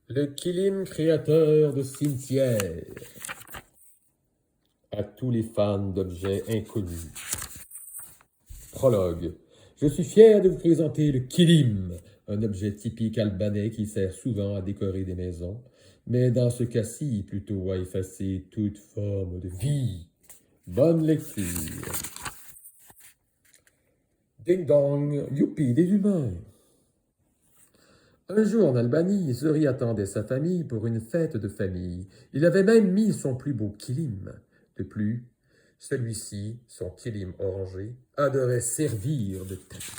Le Kilim, créateur de cimetières. À tous les fans d'objets inconnus. Prologue. Je suis fier de vous présenter le Kilim, un objet typique albanais qui sert souvent à décorer des maisons, mais dans ce cas-ci, plutôt à effacer toute forme de vie. Bonne lecture. Ding dong, youpi, des humains. Un jour en Albanie, Zori attendait sa famille pour une fête de famille. Il avait même mis son plus beau kilim. De plus, celui-ci, son kilim orangé, adorait servir de tapis.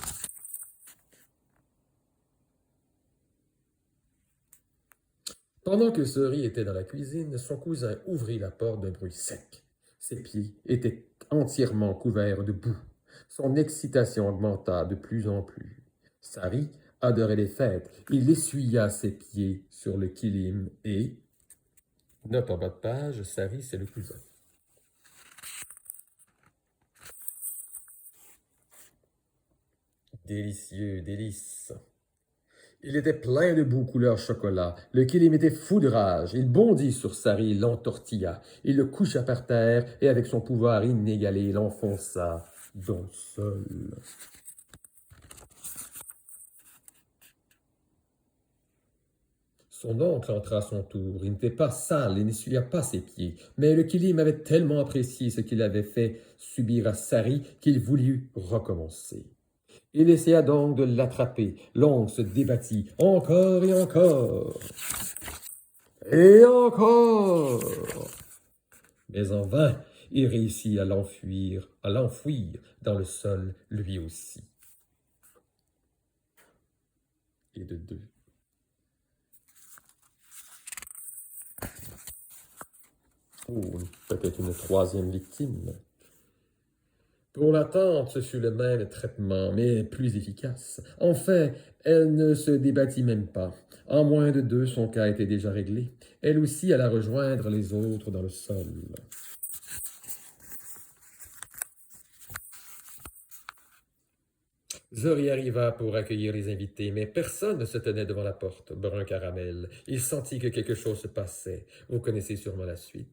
Pendant que Zori était dans la cuisine, son cousin ouvrit la porte d'un bruit sec. Ses pieds étaient entièrement couverts de boue. Son excitation augmenta de plus en plus. Sari adorait les fêtes. Il essuya ses pieds sur le kilim et... Note en bas de page, Sari, c'est le cousin. Délicieux, délice. Il était plein de boue couleur chocolat. Le kilim était fou de rage. Il bondit sur Sari, l'entortilla. Il le coucha par terre et avec son pouvoir inégalé, l'enfonça dans le sol. Son oncle entra à son tour. Il n'était pas sale et n'essuya pas ses pieds. Mais le kilim avait tellement apprécié ce qu'il avait fait subir à Sari qu'il voulut recommencer. Il essaya donc de l'attraper. L'oncle se débattit encore et encore. Et encore. Mais en vain, il réussit à l'enfouir dans le sol lui aussi. Et de deux. Oh, peut-être une troisième victime. Pour la tante, ce fut le même traitement, mais plus efficace. En fait, elle ne se débattit même pas. En moins de deux, son cas était déjà réglé. Elle aussi alla rejoindre les autres dans le sol. Zori arriva pour accueillir les invités, mais personne ne se tenait devant la porte. Brun caramel. Il sentit que quelque chose se passait. Vous connaissez sûrement la suite.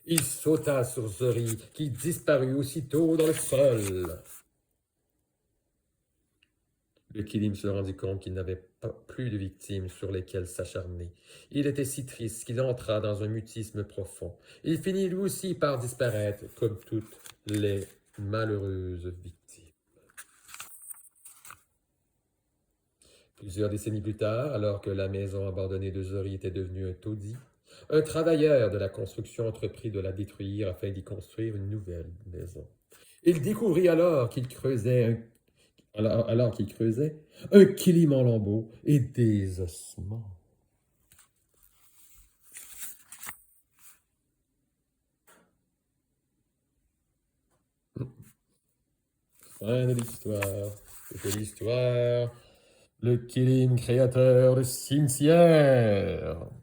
Il sauta sur Zori, qui disparut aussitôt dans le sol. Le kilim se rendit compte qu'il n'avait plus de victimes sur lesquelles s'acharner. Il était si triste qu'il entra dans un mutisme profond. Il finit lui aussi par disparaître, comme toutes les malheureuses victimes. Plusieurs décennies plus tard, alors que la maison abandonnée de Zori était devenue un taudis, un travailleur de la construction entreprit de la détruire afin d'y construire une nouvelle maison. Il découvrit alors qu'il creusait un kilim en lambeaux et des ossements. Fin de l'histoire. C'était l'histoire. Le kilim créateur de cimetière.